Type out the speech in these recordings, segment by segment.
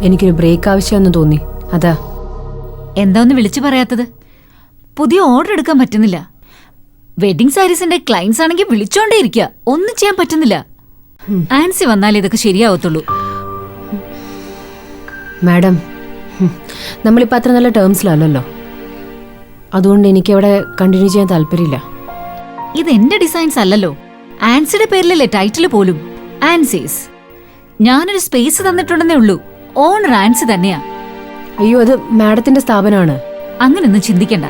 എനിക്കൊരു ബ്രേക്ക് ആവശ്യമെന്ന് തോന്നി, അതാ. എന്താ ഒന്ന് വിളിച്ചു പറയാത്തത്? പുതിയ ഓർഡർ എടുക്കാൻ പറ്റുന്നില്ല. വെഡിങ് സാരീസിന്റെ ക്ലയൻസ് ആണെങ്കിൽ വിളിച്ചോണ്ടേ ഇരിക്കുക, ഒന്നും ചെയ്യാൻ പറ്റുന്നില്ല. ആൻസി വന്നാൽ ഇതൊക്കെ ശരിയാവത്തുള്ളൂ. മാഡം, നമ്മളിപ്പോൾ അത്ര നല്ല ടേംസിലല്ലോ, അതുകൊണ്ട് എനിക്ക് അവിടെ കണ്ടിന്യൂ ചെയ്യാൻ താല്പര്യമില്ല. ഇത് എന്റെ ഡിസൈൻസ് അല്ലല്ലോ, ആൻസിയുടെ പേരിലല്ലേ ടൈറ്റിൽ പോലും. ആൻസീസ്. ഞാനൊരു സ്പേസ് തന്നിട്ടുണ്ടെന്നേ ഉള്ളൂ. ഓണർ ആൻസി തന്നെയാ. അയ്യോ, അത് മാഡത്തിന്റെ സ്ഥാപനമാണ്. അങ്ങനൊന്നും ചിന്തിക്കണ്ട.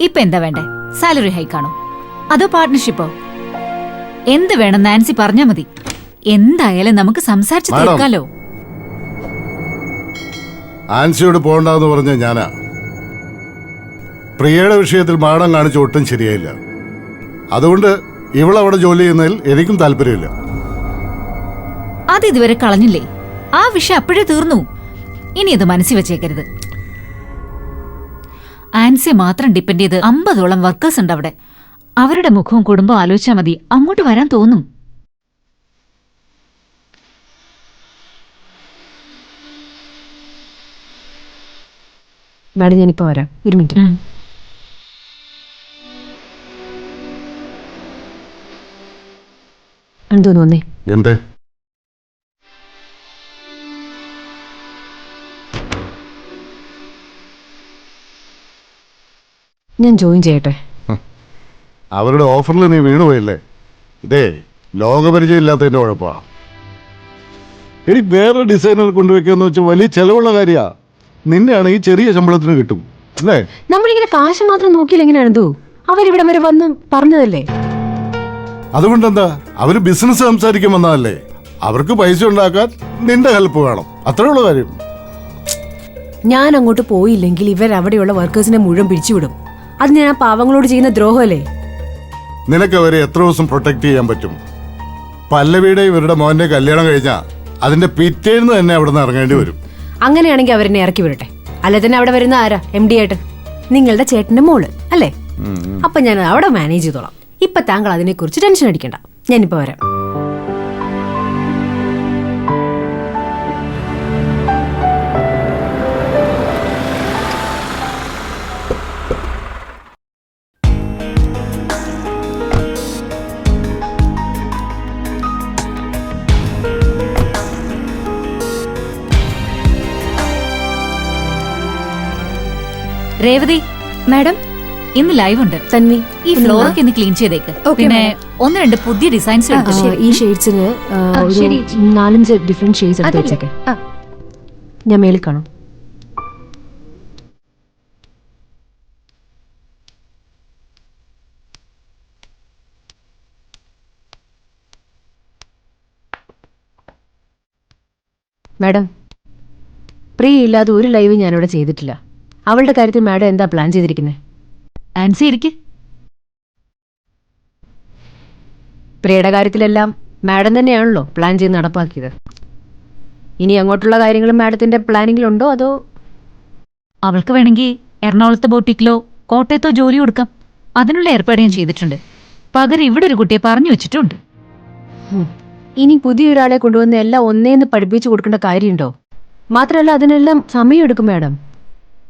ഇപ്പൊ എന്താ വേണ്ടേ? സാലറി ഹൈക്കാണോ അതോ പാർട്ട്ണർഷിപ്പോ? എന്ത് വേണം നാൻസി പറഞ്ഞാ മതി. എന്തായാലും നമുക്ക് സംസാരിച്ച് തീർക്കാലോ. ആൻസിയോട് പോകണ്ടെന്ന് പറഞ്ഞ ഞാനാ. പ്രിയയുടെ വിഷയത്തിൽ മാഡം കാണിച്ച ഒട്ടും ശരിയായില്ല. അതുകൊണ്ട് ഇവളവിടെ ജോലി ചെയ്യുന്നതിൽ എനിക്കും താല്പര്യമില്ല. അത് ഇതുവരെ കളഞ്ഞില്ലേ? ആ വിഷയം അപ്പോഴേ തീർന്നു. ഇനി അത് മനസ്സിൽ വെച്ചേക്കരുത്. ആൻസിയെ മാത്രം ഡിപ്പെൻഡ് ചെയ്ത് 50ഓളം വർക്കേഴ്സ് ഉണ്ട് അവിടെ. അവരുടെ മുഖവും കുടുംബവും ആലോചിച്ചാൽ മതി, അങ്ങോട്ട് വരാൻ തോന്നും. മാഡം, ഞാനിപ്പോ വരാം, ഒരു മിനിറ്റ്. എന്തോന്നു വന്നേ? എന്തേ? ഞാൻ ജോയിൻ ചെയ്യട്ടെ? അവരുടെ ഓഫറിൽ നീ വീണുപോയില്ലേ? ഇതേ ലോകപരിചയം ഇല്ലാത്തതിന്റെ കുഴപ്പമാ. ഇനി വേറെ ഡിസൈനർ കൊണ്ടുവയ്ക്കാന്ന് വെച്ചാൽ വലിയ ചെലവുള്ള കാര്യാ. നിന്നെയാണെങ്കിൽ ചെറിയ ശമ്പളത്തിന് കിട്ടും അല്ലേ? നമ്മളിങ്ങനെ കാശ് മാത്രം നോക്കിയില്ല എങ്ങനെയാണെന്തോ? അവരിവിടം വരെ വന്ന് പറഞ്ഞതല്ലേ. അതുകൊണ്ടെന്താ, അവര് ബിസിനസ് സംസാരിക്കാൻ വന്നതല്ലേ. അവർക്ക് പൈസ ഉണ്ടാക്കാൻ നിന്റെ ഹെൽപ്പ് വേണം, അത്രേ ഉള്ള കാര്യം. ഞാൻ അങ്ങോട്ട് പോയില്ലെങ്കിൽ ഇവരവിടെയുള്ള വർക്കേഴ്സിനെ മുഴുവൻ പിരിച്ചുവിടും. അത് ഞാൻ ആ പാവങ്ങളോട് ചെയ്യുന്ന ദ്രോഹമല്ലേ? നിനക്ക് അവരെ എത്ര ദിവസം പ്രൊട്ടക്ട് ചെയ്യാൻ പറ്റും? പല്ലവിയുടെ ഇവരുടെ മോന്റെ കല്യാണം കഴിഞ്ഞാ അതിന്റെ പിറ്റേന്ന് തന്നെ അവിടെ നിന്ന് ഇറങ്ങേണ്ടി വരും. അങ്ങനെയാണെങ്കിൽ അവരെന്നെ ഇറക്കി വിടട്ടെ. അല്ലെ തന്നെ അവിടെ വരുന്ന ആരാ? MD ആയിട്ട് നിങ്ങളുടെ ചേട്ടന്റെ മോള് അല്ലേ? അപ്പൊ ഞാൻ അവിടെ മാനേജ് ചെയ്തോളാം. ഇപ്പൊ താങ്കൾ അതിനെക്കുറിച്ച് ടെൻഷൻ അടിക്കണ്ട. ഞാനിപ്പോ വരാം. രേവതി മാഡം, ഇന്ന് ലൈവ് ഉണ്ട്. തന്വി, ഈ ഫ്ലോറൊക്കെ ഇന്ന് ക്ലീൻ ചെയ്തേക്ക്. പിന്നെ 1-2 പുതിയ ഡിസൈൻസ് ഈ ഷെയ്ഡ്സിന് 4-5 ഡിഫറെന്റ് ഷെയ്ഡ്സ് എടുത്ത് വെച്ചേക്കെ. ഞാൻ മേളിൽ കാണും. മാഡം, പ്രിയ ഇല്ലാതെ ഒരു ലൈവ് ഞാനിവിടെ ചെയ്തിട്ടില്ല. അവളുടെ കാര്യത്തിൽ മാഡം എന്താ പ്ലാൻ ചെയ്തിരിക്കുന്നത്? ആൻസി ഇരിക്ക്. പ്രിയയുടെ കാര്യത്തിലെല്ലാം മാഡം തന്നെയാണല്ലോ പ്ലാൻ ചെയ്ത് നടപ്പാക്കിയത്. ഇനി അങ്ങോട്ടുള്ള കാര്യങ്ങളും മാഡത്തിന്റെ പ്ലാനിങ്ങിലുണ്ടോ അതോ? അവൾക്ക് വേണമെങ്കിൽ എറണാകുളത്തെ ബോട്ടിക്കിലോ കോട്ടയത്തോ ജോലി കൊടുക്കാം. അതിനുള്ള ഏർപ്പാട് ഞാൻ ചെയ്തിട്ടുണ്ട്. പകരം ഇവിടെ ഒരു കുട്ടിയെ പറഞ്ഞു വെച്ചിട്ടുണ്ട്. ഇനി പുതിയൊരാളെ കൊണ്ടുവന്ന് എല്ലാം ഒന്നേന്ന് പഠിപ്പിച്ചു കൊടുക്കേണ്ട കാര്യമുണ്ടോ? മാത്രമല്ല അതിനെല്ലാം സമയമെടുക്കും മാഡം.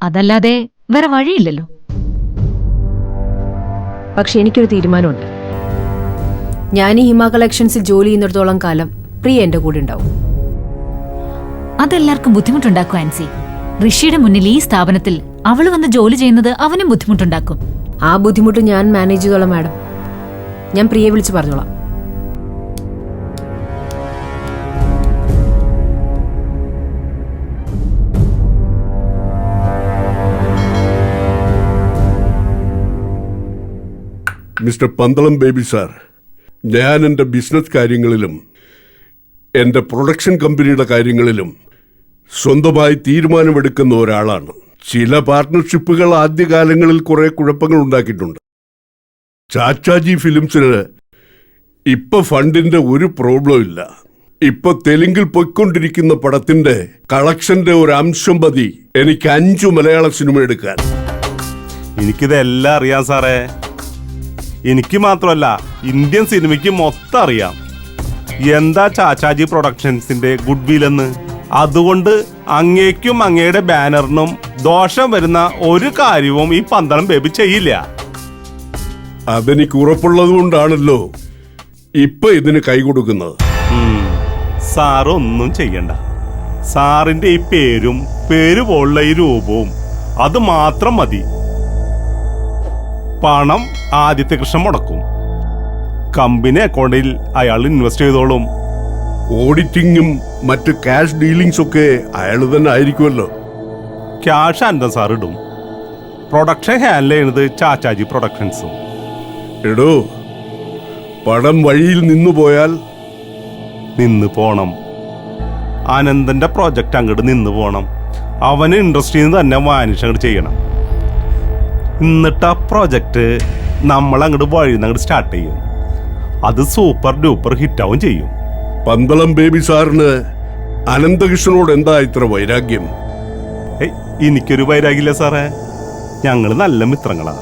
അതല്ലാതെ വേറെ വഴിയില്ലല്ലോ. പക്ഷെ എനിക്കൊരു തീരുമാനമുണ്ട്. ഞാൻ ഈ ഹിമ കളക്ഷൻസിൽ ജോലി ചെയ്യുന്നിടത്തോളം കാലം പ്രിയ എന്റെ കൂടെ ഉണ്ടാവും. അതെല്ലാവർക്കും ബുദ്ധിമുട്ടുണ്ടാക്കും ആൻസി. ഋഷിയുടെ മുന്നിൽ ഈ സ്ഥാപനത്തിൽ അവള് വന്ന് ജോലി ചെയ്യുന്നത് അവനും ബുദ്ധിമുട്ടുണ്ടാക്കും. ആ ബുദ്ധിമുട്ട് ഞാൻ മാനേജ് ചെയ്തോളാം മാഡം. ഞാൻ പ്രിയെ വിളിച്ച് പറഞ്ഞോളാം. മിസ്റ്റർ പന്തളം ബേബി സാർ, ഞാൻ എൻ്റെ ബിസിനസ് കാര്യങ്ങളിലും എൻ്റെ പ്രൊഡക്ഷൻ കമ്പനിയുടെ കാര്യങ്ങളിലും സ്വന്തമായി തീരുമാനമെടുക്കുന്ന ഒരാളാണ്. ചില പാർട്ട്ണർഷിപ്പുകൾ ആദ്യകാലങ്ങളിൽ കുറെ കുഴപ്പങ്ങൾ ഉണ്ടാക്കിയിട്ടുണ്ട്. ചാച്ചാജി ഫിലിംസിന് ഇപ്പൊ ഫണ്ടിന്റെ ഒരു പ്രോബ്ലം ഇല്ല. ഇപ്പൊ തെലുങ്കിൽ പൊയ്ക്കൊണ്ടിരിക്കുന്ന പടത്തിന്റെ കളക്ഷന്റെ ഒരു അംശം മതി എനിക്ക് 5 മലയാള സിനിമ എടുക്കാൻ. എനിക്കിതെല്ലാം അറിയാം സാറേ. എനിക്ക് മാത്രമല്ല, ഇന്ത്യൻ സിനിമയ്ക്ക് മൊത്തം അറിയാം. എന്താ ചാച്ചാജി പ്രൊഡക്ഷൻസിന്റെ ഗുഡ് വിൽ എന്ന്. അതുകൊണ്ട് അങ്ങേക്കും അങ്ങയുടെ ബാനറിനും ദോഷം വരുന്ന ഒരു കാര്യവും ഈ പന്തളം ബേബി ചെയ്യില്ല. അതെനിക്ക് ഉറപ്പുള്ളത് കൊണ്ടാണല്ലോ ഇപ്പൊ ഇതിന് കൈ കൊടുക്കുന്നത്. സാറ് ഒന്നും ചെയ്യണ്ട. സാറിന്റെ ഈ പേരും പേര് പോലുള്ള ഈ രൂപവും അത് മാത്രം മതി. പണം ആദിത്യ കൃഷ്ണൻ മുടക്കും. കമ്പനി അക്കൗണ്ടിൽ അയാൾ ഇൻവെസ്റ്റ് ചെയ്തോളും. ഓഡിറ്റിങ്ങും മറ്റ് ക്യാഷ് ഡീലിങ്സ് ഒക്കെ അയാൾ തന്നെ ആയിരിക്കുമല്ലോ. ക്യാഷ് അനന്തൻ സാർ ഇടും. പ്രൊഡക്ഷൻ ഹാൻഡിൽ ചെയ്യുന്നത് ചാച്ചാജി പ്രൊഡക്ഷൻസും. എടോ, പണം വഴിയിൽ നിന്നു പോയാൽ നിന്ന് പോണം. അനന്തന്റെ പ്രോജക്റ്റ് അങ്ങോട്ട് നിന്ന് പോണം. അവന് ഇൻഡസ്ട്രിയിൽ നിന്ന് തന്നെ വാനിഷ് അങ്ങോട്ട് ചെയ്യണം. എന്നിട്ട് ആ പ്രോജക്റ്റ് നമ്മൾ അങ്ങോട്ട് വഴി അങ്ങോട്ട് സ്റ്റാർട്ട് ചെയ്യും. അത് സൂപ്പർ ഡൂപ്പർ ഹിറ്റാവും ചെയ്യും. പന്തളം ബേബി സാറിന് അനന്തകൃഷ്ണനോട് എന്താ ഇത്ര വൈരാഗ്യം? എനിക്കൊരു വൈരാഗ്യമില്ല സാറേ. ഞങ്ങൾ നല്ല മിത്രങ്ങളാ.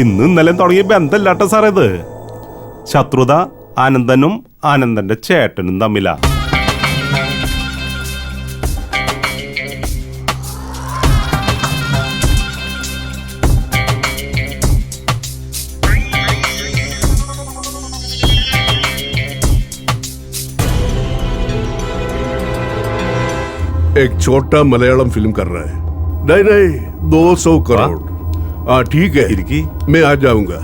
ഇന്നും ഇന്നലെയും തുടങ്ങിയ ബന്ധമില്ലാട്ട സാറേ ഇത്. ശത്രുത അനന്തനും അനന്തന്റെ ചേട്ടനും തമ്മിലാ. एक छोटा मलयालम फिल्म कर रहा है. नहीं 200 करोड़. हाँ ठीक है, मैं आ जाऊंगा.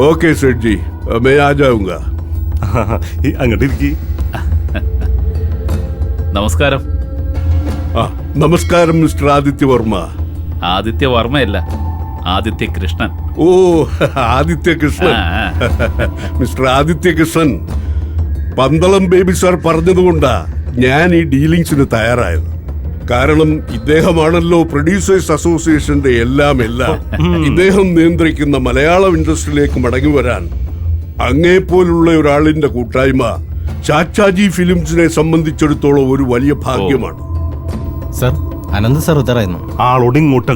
ओके सेठ जी, मैं आ जाऊंगा. അങ്ങോട്ട് ഇരിക്കി. നമസ്കാരം. നമസ്കാരം മിസ്റ്റർ ആദിത്യ വർമ്മ. ആദിത്യ വർമ്മയല്ല, ആദിത്യ കൃഷ്ണൻ. ഓ, ആദിത്യ കൃഷ്ണൻ. മിസ്റ്റർ ആദിത്യ കൃഷ്ണൻ, പന്തളം ബേബി സാർ പറഞ്ഞതുകൊണ്ടാ ഞാൻ ഈ ഡീലിങ്സിന് തയ്യാറായത്. കാരണം ഇദ്ദേഹമാണല്ലോ പ്രൊഡ്യൂസേഴ്സ് അസോസിയേഷന്റെ എല്ലാം. ഇദ്ദേഹം നിയന്ത്രിക്കുന്ന മലയാളം ഇൻഡസ്ട്രിയിലേക്ക് മടങ്ങി വരാൻ അങ്ങേപ്പോലുള്ള ഒരാളിന്റെ കൂട്ടായ്മ ചാച്ചാജി ഫിലിംസിനെ സംബന്ധിച്ചിടത്തോളം ഒരു വലിയ ഭാഗ്യമാണ്. സർ, അനന്ത് സാർ ഉത്തരായിരുന്നു. ആളോട് ഇങ്ങോട്ട്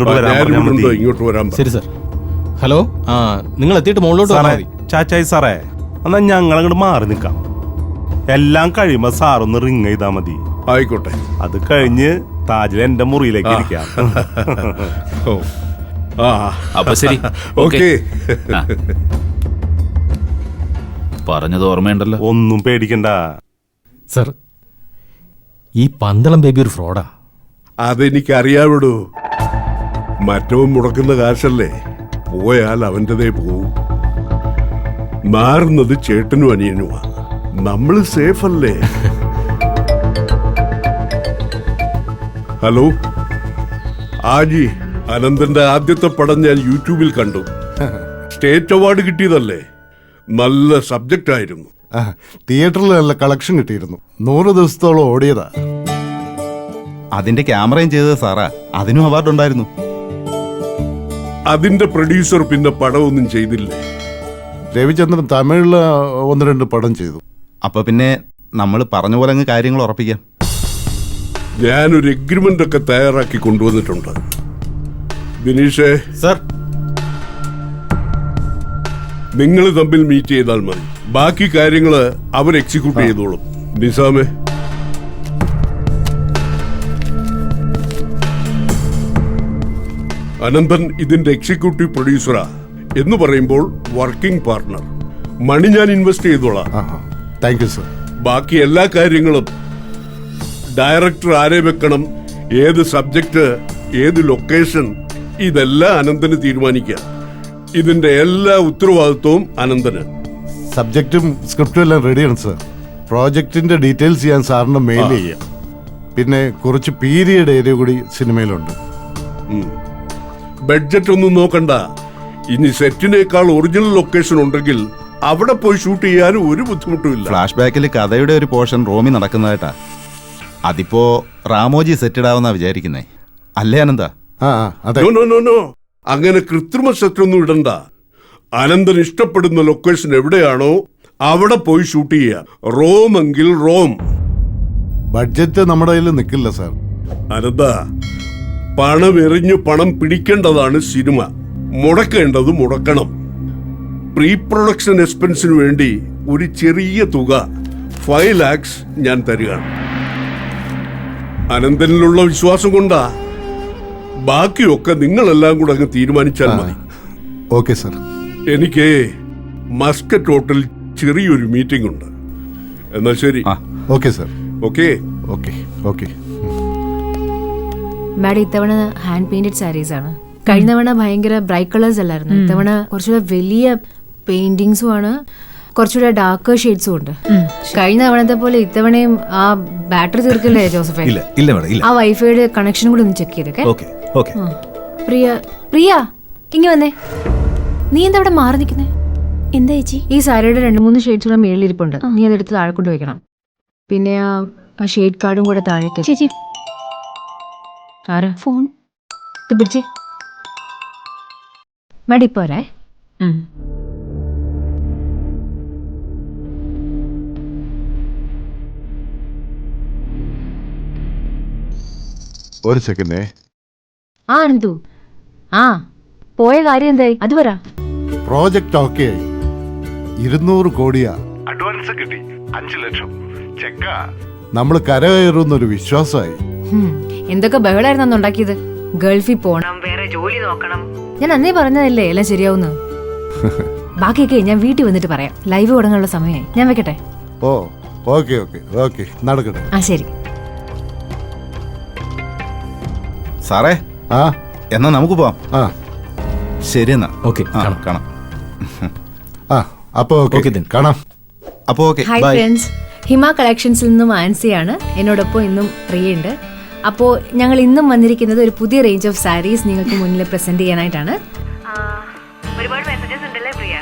വരാൻ. ശരി സർ. ഹലോ, നിങ്ങൾ എത്തിയിട്ട് മുകളിലോട്ട് വന്നാൽ മതി. ചാച്ചായി സാറേ, എന്നാ ഞങ്ങൾ അങ്ങോട്ട് മാറി നിൽക്കാം. എല്ലാം കഴിയുമ്പോ സാറൊന്ന് റിങ് ചെയ്താ മതി. ആയിക്കോട്ടെ. അത് കഴിഞ്ഞ് താജിൽ എന്റെ മുറിയിലേക്ക് ഇരിക്കാം. അപ്പൊ ശരി, ഓക്കെ. പറഞ്ഞത് ഓർമ്മയുണ്ടല്ലോ. ഒന്നും പേടിക്കണ്ട സർ. ഈ പന്തളം ബേബി ഒരു ഫ്രോഡാ. അതെനിക്ക് അറിയാവിടൂ. മറ്റവൻ മുടക്കുന്ന കാശല്ലേ, പോയാൽ അവൻ്റെതേ പോവും. മാറുന്നത് ചേട്ടനും അനിയനുമാ. നമ്മള് സേഫ് അല്ലേ? ഹലോ ആജി, അനന്തന്റെ ആദ്യത്തെ പടം ഞാൻ യൂട്യൂബിൽ കണ്ടു. സ്റ്റേറ്റ് അവാർഡ് കിട്ടിയതല്ലേ? നല്ല സബ്ജക്റ്റ് ആയിരുന്നു. തിയേറ്ററിൽ നല്ല കളക്ഷൻ കിട്ടിയിരുന്നു. 100 ദിവസത്തോളം ഓടിയതാ. അതിന്റെ ക്യാമറയും ചെയ്തത് സാറാ. അതിനും അവാർഡ് ഉണ്ടായിരുന്നു. അതിന്റെ പ്രൊഡ്യൂസർ പിന്നെ പടമൊന്നും ചെയ്തില്ലേ? രവിചന്ദ്രൻ തമിഴില് 1-2 പടം ചെയ്തു. അപ്പൊ പിന്നെ നമ്മൾ പറഞ്ഞ പോലെ അങ്ങ് കാര്യങ്ങൾ ഉറപ്പിക്കാം. ഞാനൊരു എഗ്രിമെന്റ് ഒക്കെ തയ്യാറാക്കി കൊണ്ടുവന്നിട്ടുണ്ട്. ദിനീഷേ സർ, നിങ്ങൾ തമ്മിൽ മീറ്റ് ചെയ്താൽ മതി. ബാക്കി കാര്യങ്ങള് അവർ എക്സിക്യൂട്ട് ചെയ്തോളും. നിസാമേ, അനന്തൻ ഇതിന്റെ എക്സിക്യൂട്ടീവ് പ്രൊഡ്യൂസറാ. എന്ന് പറയുമ്പോൾ വർക്കിംഗ് പാർട്ണർ. മണി ഞാൻ ഇൻവെസ്റ്റ് ചെയ്തോളാം. Thank you sir. ബാക്കി എല്ലാ കാര്യങ്ങളും ഡയറക്ടർ ആരെ വെക്കണം, ഏത് സബ്ജക്ട്, ഏത് ലൊക്കേഷൻ, ഇതെല്ലാം അനന്തന് തീരുമാനിക്കാം. ഇതിന്റെ എല്ലാ ഉത്തരവാദിത്വവും അനന്തന്. സബ്ജക്റ്റും സ്ക്രിപ്റ്റും എല്ലാം റെഡിയാണ് സർ. പ്രോജക്റ്റിന്റെ ഡീറ്റെയിൽസ് ഞാൻ സാറിന് മെയിൽ ചെയ്യാം. പിന്നെ കുറച്ച് പീരിയഡ് ഏരിയ കൂടി സിനിമയിലുണ്ട്. ബഡ്ജറ്റ് ഒന്നും നോക്കണ്ട. ഇനി സെറ്റിനേക്കാൾ ഒറിജിനൽ ലൊക്കേഷൻ ഉണ്ടെങ്കിൽ അവിടെ പോയി ഷൂട്ട് ചെയ്യാനും ഒരു ബുദ്ധിമുട്ടുമില്ല. ഫ്ലാഷ് ബാക്കിൽ കഥയുടെ ഒരു പോർഷൻ റോമിൽ നടക്കുന്നതായിട്ടാ. അതിപ്പോ റാമോജി സെറ്റിടാവുന്ന വിചാരിക്കുന്നേ, അല്ലേ അനന്ത? നോ, അങ്ങനെ കൃത്രിമ സെറ്റൊന്നും ഇടണ്ട. അനന്തൻ ഇഷ്ടപ്പെടുന്ന ലൊക്കേഷൻ എവിടെയാണോ അവിടെ പോയി ഷൂട്ട് ചെയ്യാം. റോം എങ്കിൽ റോം. ബഡ്ജറ്റ് നമ്മുടെ കയ്യിൽ നിൽക്കില്ല സാർ. അനന്ത, പണം എറിഞ്ഞു പണം പിടിക്കേണ്ടതാണ് സിനിമ. മുടക്കേണ്ടത് മുടക്കണം. പ്രീ പ്രൊഡക്ഷൻ എക്സ്പെൻസിന് വേണ്ടി ഒരു ചെറിയ തുക 5 lakhs ഞാൻ തരികയാണ്. അനന്തനിലുള്ള വിശ്വാസം കൊണ്ടാ. ബാക്കിയൊക്കെ നിങ്ങളെല്ലാം കൂടെ അങ്ങ് തീരുമാനിച്ചാൽ മതി. Okay sir. എനിക്ക് മസ്കറ്റ് ഹോട്ടലിൽ ചെറിയൊരു മീറ്റിംഗ് ഉണ്ട്. എന്നാൽ ശരി. Okay sir. Okay. Okay okay. Madam, ഇത്തവണ ഹാൻഡ് പെയിന്റഡ് സാരീസ് ആണ്. കഴിഞ്ഞ തവണ ഭയങ്കര ബ്രൈറ്റ് കളേഴ്സ് അല്ലായിരുന്നു. ഇത്തവണ കുറച്ചുകൂടെ വലിയ പെയിന്റിങ്സും ആണ്, കുറച്ചുകൂടെ ഡാർക്ക് ഷെയ്ഡ്സും ഉണ്ട്. കഴിഞ്ഞ തവണത്തെ പോലെ ഇത്തവണയും ആ ബാറ്ററി തീർക്കില്ലേ ജോസഫേ? ഇല്ല ഇല്ല മേഡം ഇല്ല. ആ വൈഫൈയുടെ കണക്ഷൻ കൂടി ഒന്ന് ചെക്ക് ചെയ്തേക്കെ. Okay okay. പ്രിയ, പ്രിയ ഇങ്ങ വന്നേ. നീ എന്താ അവിടെ മാറി നിൽക്കുന്നേ? എന്താ ചേച്ചി? ഈ സാരിയുടെ 2-3 ഷെയ്ഡ്സ് കൂടെ മേളിലിരിപ്പുണ്ട്. നീ അതെടുത്ത് താഴെ കൊണ്ട് വെക്കണം. പിന്നെ ആ ഷെയ്ഡ് കാർഡും കൂടെ താഴേക്ക്. ചേച്ചി ആരാ ഫോൺ? ഇത് പിടിച്ചേ. മാഡം ഇപ്പൊ വരേ. ഒരു സെക്കൻഡേ. ആ അനന്തു, ആ പോയ കാര്യം എന്തായി? അത് പറ. പ്രോജക്റ്റ് ഓക്കെ ആയി. 200 കോടിയാ. അഡ്വാൻസ് കിട്ടി 5 ലക്ഷം. ചെക്കാ. നമ്മൾ കരകയറുന്നൊരു വിശ്വാസമായി. എന്തൊക്കെ ബഹളായിരുന്നു അന്ന് ഉണ്ടാക്കിയത്. ഗൾഫിൽ പോണം, വേറെ ജോലി നോക്കണം. ഞാൻ അന്നേ പറഞ്ഞതല്ലേ എല്ലാം ശരിയാവുന്നു. ബാക്കിയൊക്കെ ഞാൻ വീട്ടിൽ വന്നിട്ട് പറയാം. ലൈവ് തുടങ്ങാനുള്ള സമയമായി. ഞാൻ വെക്കട്ടെ? ഓ ഓക്കെ ഓക്കെ ഓക്കെ, നടക്കട്ടെ. ആ ശരി. സാറേ, ആ എന്നാ നമുക്ക് പോവാം. ആ ശരി എന്നാ. ഓക്കെ, കാണാം. കാണാം. ആ അപ്പൊ ഓക്കെ, Okay then. കാണാം. അപ്പോൾ ഓക്കെ, ഹായ് ബൈ. ഫ്രണ്ട്സ്, ഹിമ കളക്ഷൻസിൽ നിന്നും ആൻസിയാണ്. എന്നോടൊപ്പം ഇന്നും പ്രിയുണ്ട്. അപ്പോൾ ഞങ്ങൾ ഇന്നും വന്നിരിക്കുന്നത് ഒരു പുതിയ റേഞ്ച് ഓഫ് സാരീസ് നിങ്ങൾക്ക് മുന്നിൽ പ്രസന്റ് ചെയ്യാനായിട്ടാണ്. ഒരുപാട് മെസ്സേജസ് ഉണ്ടല്ലേ പ്രിയ?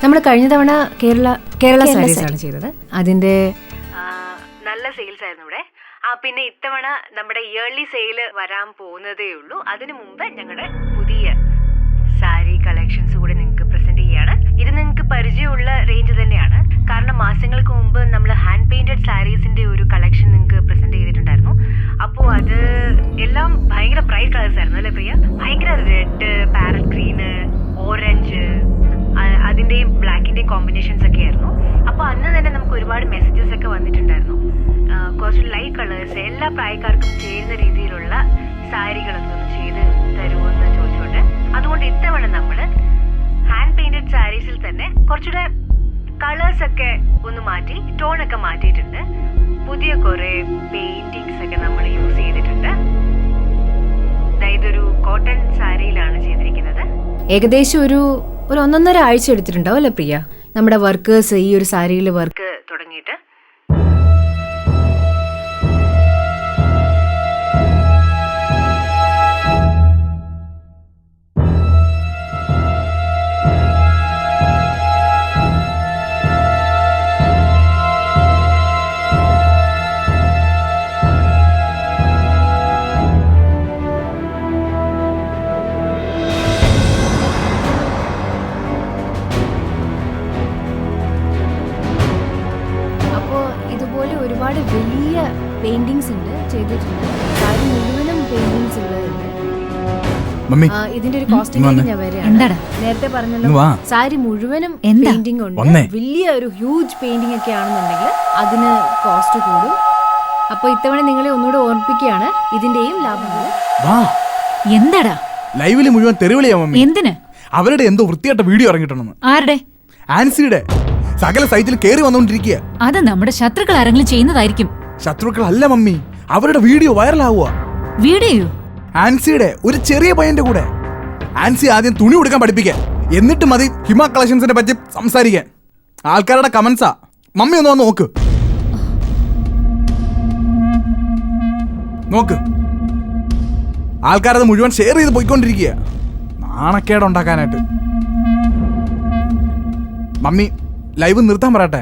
നമ്മൾ കഴിഞ്ഞ തവണ കേരള സാരീസ് ആണ് ചെയ്തത്. അതിന്റെ നല്ല സെയിൽസ് ആയിരുന്നു ഇവിടെ. പിന്നെ ഇത്തവണ നമ്മുടെ ഇയർലി സെയിൽ വരാൻ പോകുന്നതേ ഉള്ളൂ. അതിനു മുമ്പ് ഞങ്ങളുടെ പുതിയ സാരി കളക്ഷൻസ് കൂടെ നിങ്ങൾക്ക് പ്രസന്റ് ചെയ്യാണ്. ഇത് നിങ്ങൾക്ക് പരിചയമുള്ള റേഞ്ച് തന്നെയാണ്. കാരണം മാസങ്ങൾക്ക് മുമ്പ് നമ്മൾ ഹാൻഡ് പെയിന്റഡ് സാരീസിന്റെ ഒരു കളക്ഷൻ നിങ്ങൾക്ക് പ്രസന്റ് ചെയ്തിട്ടുണ്ടായിരുന്നു. അപ്പോൾ അത് എല്ലാം ഭയങ്കര ബ്രൈറ്റ് കളേഴ്സ് ആയിരുന്നു അല്ലേ പ്രിയ? ഭയങ്കര റെഡ്, പാരറ്റ് ഗ്രീന്, ഓറഞ്ച്, അതിന്റെയും ബ്ലാക്കിന്റെയും കോമ്പിനേഷൻസ് ഒക്കെ ആയിരുന്നു. അപ്പോൾ അന്ന് തന്നെ നമുക്ക് ഒരുപാട് മെസ്സേജസ് ഒക്കെ വന്നിട്ടുണ്ടായിരുന്നു. കുറച്ച് ലൈറ്റ് കളേഴ്സ്, എല്ലാ പ്രായക്കാർക്കും ചേരുന്ന രീതിയിലുള്ള സാരികളൊക്കെ ഒന്ന് ചെയ്ത് തരുമെന്ന് ചോദിച്ചുകൊണ്ട്. അതുകൊണ്ട് ഇത്തവണ നമ്മൾ ഹാൻഡ് പെയിന്റഡ് സാരീസിൽ തന്നെ കുറച്ചുകൂടെ കളേഴ്സ് ഒക്കെ ഒന്ന് മാറ്റി, ടോൺ ഒക്കെ മാറ്റിയിട്ടുണ്ട്. പുതിയ കുറെ പെയിന്റിങ്സ് ഒക്കെ നമ്മൾ യൂസ് ചെയ്തിട്ടുണ്ട്. ഇതൊരു കോട്ടൺ സാരിയിലാണ് ചെയ്തിരിക്കുന്നത്. ഏകദേശം ഒരു 1.5 ആഴ്ച എടുത്തിട്ടുണ്ടാവും അല്ലേ പ്രിയ? നമ്മുടെ വർക്കേഴ്സ് ഈ ഒരു സാരിയിൽ വർക്ക് തുടങ്ങിയിട്ട്. ഒരുപാട് വലിയ പെയിന്റിങ്സ് ഉണ്ട്, ചെയ്തിട്ടുണ്ട്. സാരി മുഴുവനും പെയിന്റിങ്സ് ഉള്ളതുണ്ട്. ഇതിന്റെ ഒരു കോസ്റ്റിംഗ് ഞാൻ വരെയാണ്. നേരത്തെ പറഞ്ഞല്ലോ, സാരി മുഴുവനും പെയിന്റിംഗ് ഉണ്ട്. വലിയ ഒരു ഹ്യൂജ് പെയിന്റിംഗ് ഒക്കെ ആണെന്നുണ്ടെങ്കിൽ അതിന് കോസ്റ്റ് കൂടും. അപ്പൊ ഇത്തവണ നിങ്ങളെ ഒന്നുകൂടെ ഓർമ്മിപ്പിക്കുകയാണ്, ഇതിന്റെയും ലാഭങ്ങൾ. എന്താടാ ലൈവില് മുഴുവൻ തെരുവിളിയാ മമ്മി. എന്തിന്? അവരുടെ എന്തോ വൃത്തിയായിട്ട വീഡിയോ ഇറങ്ങിയിട്ടുണ്ടെന്ന്. ആരുടെ? ആൻസിയുടെ. സകല സൈറ്റിൽ കേറി വന്നോണ്ടിരിക്കുക. അത് നമ്മുടെ ശത്രുക്കൾ ആരെങ്കിലും ചെയ്യുന്നതായിരിക്കും. ശത്രുക്കൾ അല്ല മമ്മി, അവരുടെ വീഡിയോ വൈറലാവുക. വീഡിയോ? ആൻസിയുടെ ഒരു ചെറിയ പയ്യന്റെ കൂടെ. ആൻസി ആദ്യം തുണി കൊടുക്കാൻ പഠിപ്പിക്കാൻ, എന്നിട്ട് മതി ഹിമ കളക്ഷൻസിനെ പറ്റി സംസാരിക്കാൻ. ആൾക്കാരുടെ കമന്റ്സാ. മമ്മി ഒന്ന് വന്ന് നോക്ക് നോക്ക്. ആൾക്കാരത് മുഴുവൻ ഷെയർ ചെയ്ത് പോയിക്കൊണ്ടിരിക്കുക, നാണക്കേട് ഉണ്ടാക്കാനായിട്ട്. മമ്മി ലൈവ് നിർത്താൻ പറയട്ടെ?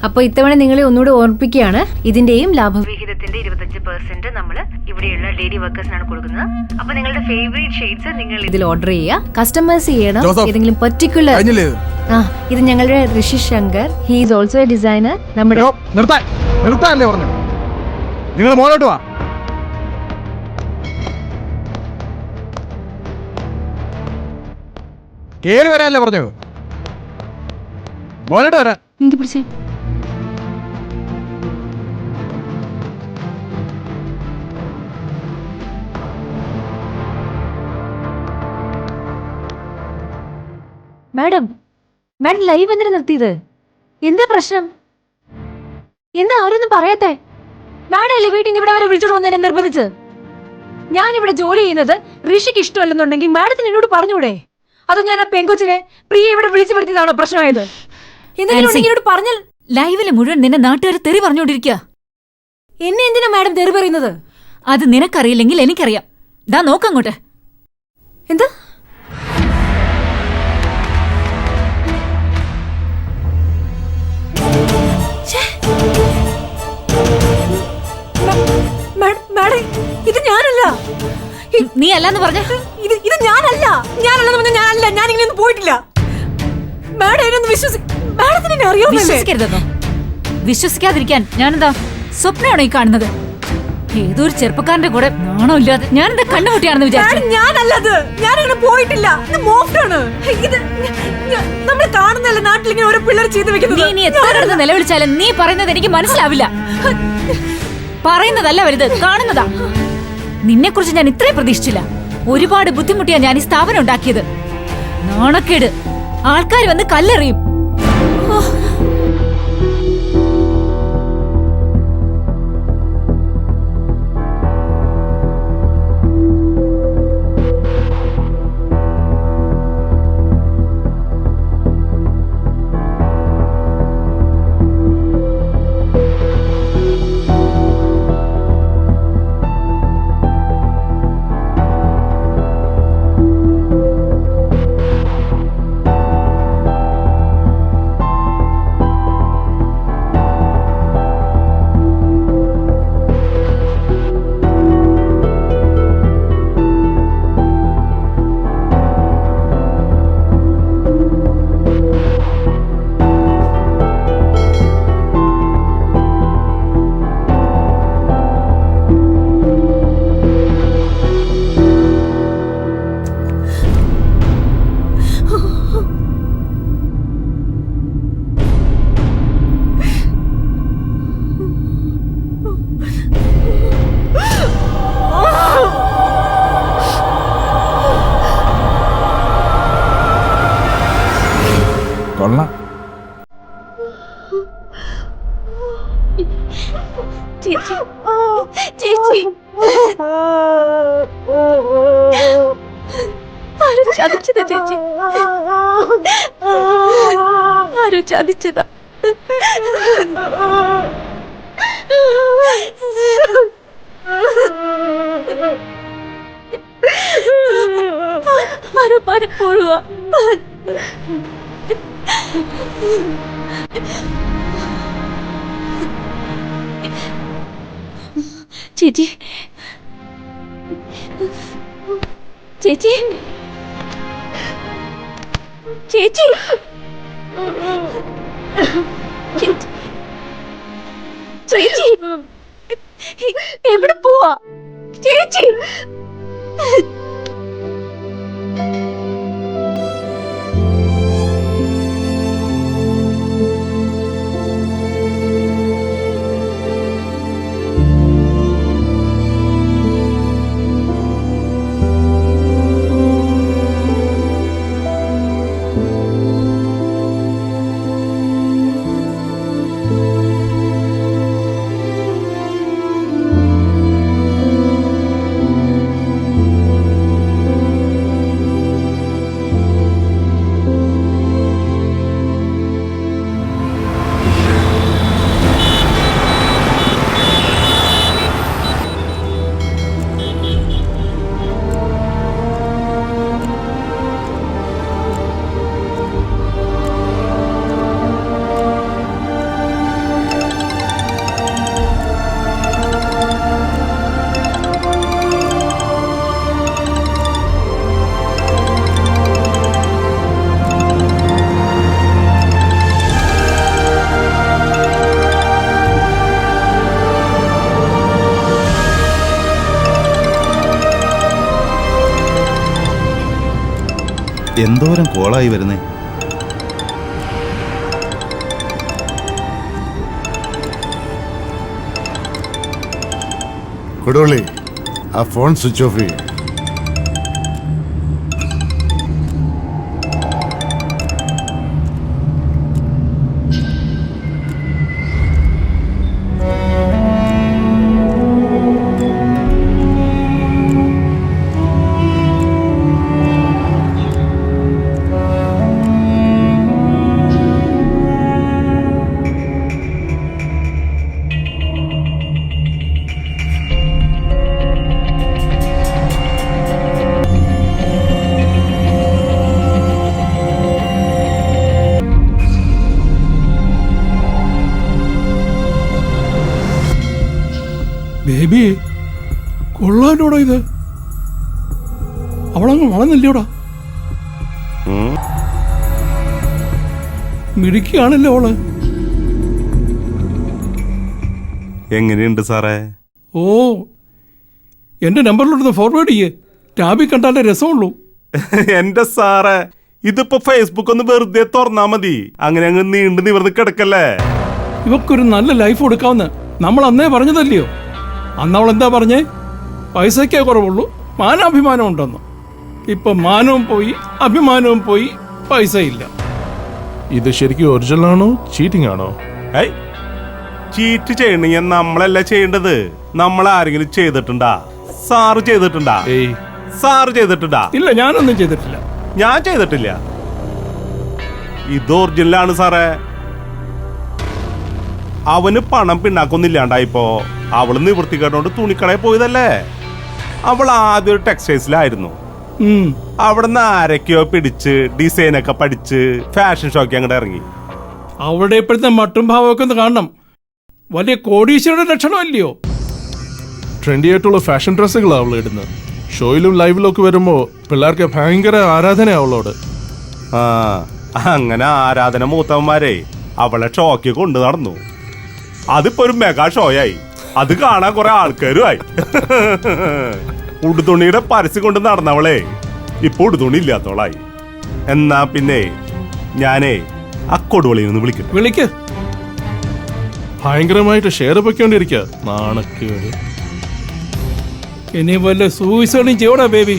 അപ്പൊ ഇത്തവണ നിങ്ങളെ ഒന്നുകൂടെ ഓർമ്മിപ്പിക്കുകയാണ്, ഇതിന്റെയും ലാഭവിഹിതത്തിന്റെ 25% നമ്മൾ ഇവിടെയുള്ള ലേഡി വർക്കേഴ്സിനാണ് കൊടുക്കുന്നത്. അപ്പൊ നിങ്ങളുടെ ഫേവറേറ്റ് ഷെയ്ഡ്സ് നിങ്ങൾ ഇതിൽ ഓർഡർ ചെയ്യുക. കസ്റ്റമൈസ് ചെയ്യണം ഏതെങ്കിലും പർട്ടിക്കുലർ. ഇത് ഞങ്ങളുടെ Rishi Shankar, he is also a designer. നമ്മുടെ നിർത്താനല്ലേ പറഞ്ഞു? നിങ്ങൾ മോളോട്ട് വാ. കേറി വരാനല്ലേ പറഞ്ഞു? മോളോട്ട് വരാ. മാഡം ലൈവ് എന്തിനാ നിർത്തിയത്? എന്താ പ്രശ്നം? എന്താ അവരൊന്നും പറയാത്തെ? മാഡം അല്ലേ വീട്ടിൽ ഇവിടെ വരെ വിളിച്ചോണ്ട് വന്നതിനെ നിർബന്ധിച്ച്? ഞാനിവിടെ ജോലി ചെയ്യുന്നത് ഋഷിക്ക് ഇഷ്ടമല്ലെന്നുണ്ടെങ്കിൽ മാഡത്തിന് എന്നോട് പറഞ്ഞൂടെ? അതോ ഞാൻ ആ പെങ്കൊച്ചിനെ പ്രിയ ഇവിടെ വിളിച്ചു വരുത്തിയതാണോ പ്രശ്നമായത്? എന്തെങ്കിലും പറഞ്ഞാൽ ലൈവില് മുഴുവൻ നിന്നെ നാട്ടുകാർ തെറി പറഞ്ഞുകൊണ്ടിരിക്കുക. എന്നെ എന്തിനാ മാഡം തെറി പറയുന്നത്? അത് നിനക്കറിയില്ലെങ്കിൽ എനിക്കറിയാം. ദാ നോക്കങ്ങോട്ട്. എന്താ? മാഡം ഇത് ഞാനല്ല. നീ അല്ലാന്ന് പറഞ്ഞ ഇത് ഞാനല്ല. ഞാനല്ലെന്ന് പറഞ്ഞ ഞാനല്ല. ഞാൻ ഇങ്ങനെയൊന്നും പോയിട്ടില്ല. മാഡം എന്നൊന്ന് മാഡത്തിന് അറിയാമോ? വിശ്വസിക്കരുതെന്നോ? വിശ്വസിക്കാതിരിക്കാൻ ഞാനെന്താ സ്വപ്നമാണോ ഈ കാണുന്നത്? ഏതൊരു ചെറുപ്പക്കാരന്റെ കൂടെ നാണോ ഇല്ലാതെ ഞാനെന്താ കണ്ണുമുട്ടിയാണെന്ന് വിചാരിച്ചു? ഞാനല്ലത്. ഞാനങ്ങനെ പോയിട്ടില്ല. ഇത് മോഫ്റ്റാണ്. ഇത് നമ്മൾ കാണുന്നല്ല നാട്ടിൽ ഇങ്ങനെ ഓരോ പിള്ളേർ ചെയ്ത് വെക്കുന്നത്. നീ എത്ര നിലവിളിച്ചാലും നീ പറയുന്നത് എനിക്ക് മനസ്സിലാവില്ല. പറയുന്നതല്ല വലുത്, കാണുന്നതാ. നിന്നെ കുറിച്ച് ഞാൻ ഇത്രയും പ്രതീക്ഷിച്ചില്ല. ഒരുപാട് ബുദ്ധിമുട്ടിയാ ഞാൻ ഈ സ്ഥാപനം ഉണ്ടാക്കിയത്. നാണക്കേട്. ആൾക്കാർ വന്ന് കല്ലെറിയും. കൊള്ളാം. ചേച്ചി ആരും ചതിച്ചതാ. ചേച്ചി ആരും ചതിച്ചതാ. മനഃപൂർവ്വം. ചേച്ചി ചേച്ചി ചേച്ചി ചേച്ചി എവിടെ പോവാ ചേച്ചി? എന്തോരം കോളായി വരുന്നേ. കൊടുവള്ളി, ആ ഫോൺ സ്വിച്ച് ഓഫ് ചെയ്യും. ബേബി കൊള്ളാനോടാ ഇത്, അവളങ്ങ് വളർന്നില്ലോടാ, ഉം. മിടുക്കിയാണല്ലോ അവള്. എങ്ങനെയുണ്ട് സാറേ? ഓ, എന്റെ നമ്പറിലൊന്ന് ഫോർവേഡ് ചെയ്യേ, ടാബിൽ കണ്ടാലേ രസമുള്ളൂ. എന്റെ സാറേ, ഇതിപ്പോ ഫേസ്ബുക്ക് ഒന്ന് വെറുതെ തുറന്നാ മതി, അങ്ങനെ അങ്ങ് നീണ്ടു നിവർന്ന് കിടക്കല്ലേ. ഇവക്കൊരു നല്ല ലൈഫ് കൊടുക്കാവുന്ന നമ്മൾ അന്നേ പറഞ്ഞതല്ലയോ. അന്ന് അവൾ എന്താ പറഞ്ഞേ? പൈസയ്ക്കേ കുറവുള്ളൂ, മാനാഭിമാനം ഉണ്ടെന്ന്. ഇപ്പൊ മാനവും പോയി, അഭിമാനവും പോയി, പൈസ ഇല്ല. ഇത് ശരിക്കും ഒറിജിനൽ ആണോ ചീറ്റിംഗ് ആണോ? ഏയ്, ചീറ്റ് ചെയ്യണെങ്കിൽ നമ്മളല്ല ചെയ്യേണ്ടത്. നമ്മൾ ആരെങ്കിലും ചെയ്തിട്ടുണ്ടാ? സാറ് ചെയ്തിട്ടുണ്ടാ? ഏയ്, സാറ് ചെയ്തിട്ടുണ്ടാ? ഇല്ല, ഞാനൊന്നും ചെയ്തിട്ടില്ല. ഞാൻ ചെയ്തിട്ടില്ല. ഇത് ഒറിജിനലാണ് സാറേ. അവന് പണം പിണ്ണാക്കൊന്നില്ലാണ്ടായിപ്പോ അവള് നിവൃത്തിക്കേട്ടോണ്ട് തുണിക്കടയിൽ പോയതല്ലേ. അവൾ ആദ്യം ഒരു ടെക്സ്റ്റൈൽസിലായിരുന്നു. അവിടെ നിന്ന് ആരൊക്കെയോ പിടിച്ച് ഡിസൈനൊക്കെ പഠിച്ച് ഫാഷൻ ഷോക്ക് അങ്ങോട്ട് ഇറങ്ങി. അവിടെ ഇപ്പോഴത്തെ മട്ടും ഭാവമൊക്കെ ഒന്ന് കാണണം. വലിയ കോടീശ്വരുടെ ലക്ഷണമല്ലയോ. ട്രെൻഡി ആയിട്ടുള്ള ഫാഷൻ ഡ്രസ്സുകളാണ് അവൾ ഇടുന്നത്. ഷോയിലും ലൈവിലും ഒക്കെ വരുമ്പോ പിള്ളേർക്ക് ഭയങ്കര ആരാധനയാ അവളോട്. ആ, അങ്ങനെ ആരാധന മൂത്തവന്മാരെ അവളെ ഷോക്ക് കൊണ്ട് നടന്നു. അതിപ്പോ ഒരു മെഗാ ഷോയായി. അത് കാണാൻ കുറെ ആൾക്കാരുമായി. ഉടുതുണിയുടെ പരസ്യം കൊണ്ട് നടന്നവളെ ഇപ്പൊ ഉടുതുണി ഇല്ലാത്തവളായി. എന്നാ പിന്നെ ഞാനേ ആ കൊടുവളിയിൽ നിന്ന് വിളിക്കും. ഭയങ്കരമായിട്ട് ഷെയർ പൊയ്ക്കൊണ്ടിരിക്കുക. നാണക്കേട്. ഇനി വല്ല സൂയിസൈഡും ചെയ്യണോ ബേബി?